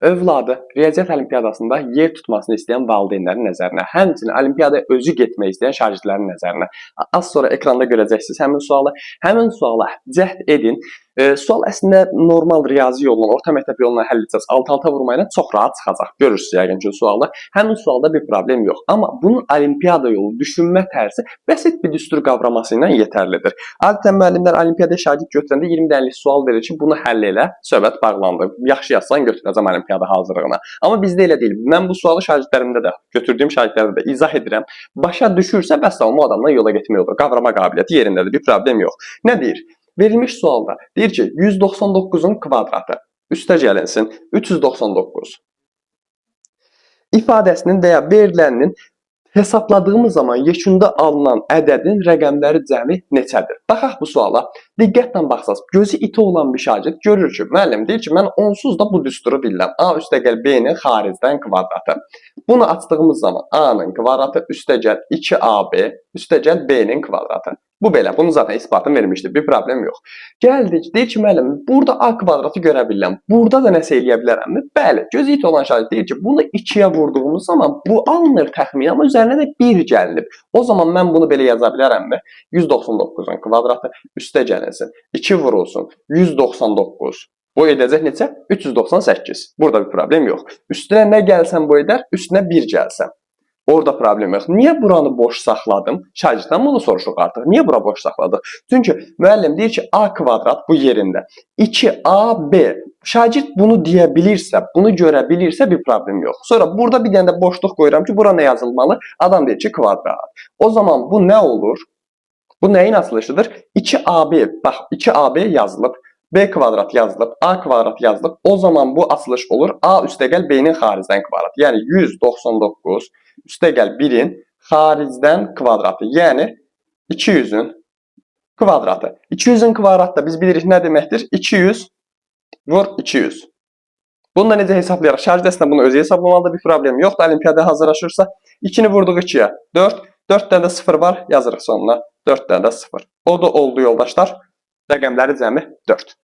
Övladı riyaziyyat olimpiyadasında yer tutmasını istəyən valideynlərin nəzərinə, həmçinin olimpiyadaya özü getmək istəyən şagirdlərin nəzərinə. Az sonra ekranda görəcəksiniz həmin sualı. Həmin suala cəhd edin. Sual əslində normal riyazi yolla, orta məktəb yolla həll edəcəksiniz. Alt-alta vurma ilə çox rahat çıxacaq. Görürsünüz yəqin ki sualı. Həmin sualda bir problem yox. Amma bunun olimpiyada yolu düşünmə tərzi bəsit bir düstur qavraması ilə yetərlidir. Adətən müəllimlər olimpiyadaya şagird götürəndə 20 dənəlik sual verir ki, bunu həll elə, söhbət bağlandı. Yaxşı yazsan götürəcəm olimpiyada hazırlığına. Amma bizdə elə deyil. Mən bu sualı şagirdlərimdə də, götürdüyüm şagirdlərimdə də izah edirəm. Başa düşürsə, bəs o adamla yola getmək olur. Qavrama qabiliyyəti yerindədir, bir problem yox. Nə deyir? Verilmiş sualda deyir ki, 199-un kvadratı üstə gəlinsin 399 ifadəsinin və ya veriləninin hesabladığımız zaman yekunda alınan ədədin rəqəmləri cəmi neçədir? Baxaq bu suala. Diqqətlə baxsaq, gözü iti olan bir şagird görür ki, müəllim deyir ki, mən onsuz da bu düsturu bilirəm. A üstəgəl B-nin xaricdən kvadratı. Bunu açdığımız zaman A-nın kvadratı üstəgəl 2AB üstəgəl B-nin kvadratı. Bu belə, bunun zaten isbatını vermişdir, bir problem yox. Gəldik, deyir ki, müəllim, burada A kvadratı görə bilirəm, burada da nəsə eləyə bilərəmmi? Bəli, gözü it olan şagird deyir ki, bunu 2-yə vurduğumuz zaman bu alınır təxmini, amma üzərinə də 1 gəlinib. O zaman mən bunu belə yaza bilərəmmi? 199-un kvadratı üstə gəlinsin, 2 vurulsun, 199. Bu edəcək necə? 398. Burada bir problem yox. Üstünə nə gəlsən bu edər, üstünə 1 gəlsən. Orada problem yox. Niyə buranı boş saxladım? Şagirddən bunu soruşuq artıq. Niyə bura boş saxladıq? Çünki müəllim deyir ki, A kvadrat bu yerində. 2AB. Şagird bunu deyə bilirsə, bunu görə bilirsə bir problem yox. Sonra burada bir dənə də boşluq qoyuram ki, bura nə yazılmalı? Adam deyir ki, kvadrat. O zaman bu nə olur? Bu nəyin açılışıdır? 2AB. Bax, 2AB yazılıb. B kvadrat yazılıb, A kvadrat yazılıb. O zaman bu açılış olur. A üstəgəl B-nin xaricdən kvadratı. Yəni 199 üstəgəl 1-in xaricdən kvadratı. Yəni 200-ün kvadratı. 200-ün kvadratı da biz bilirik nə deməkdir? 200 vur 200. Bunu da necə hesablayarıq? Şagird əslində bunu özü hesablamalıdır, bir problem yoxdur. Olimpiyada hazırlaşırsa 2-ni vurduq 2-yə 4. 4 dənə də 0 var, yazırıq sonuna. 4 dənə də 0. O da oldu yoldaşlar. Rəqəmləri cəmi 4.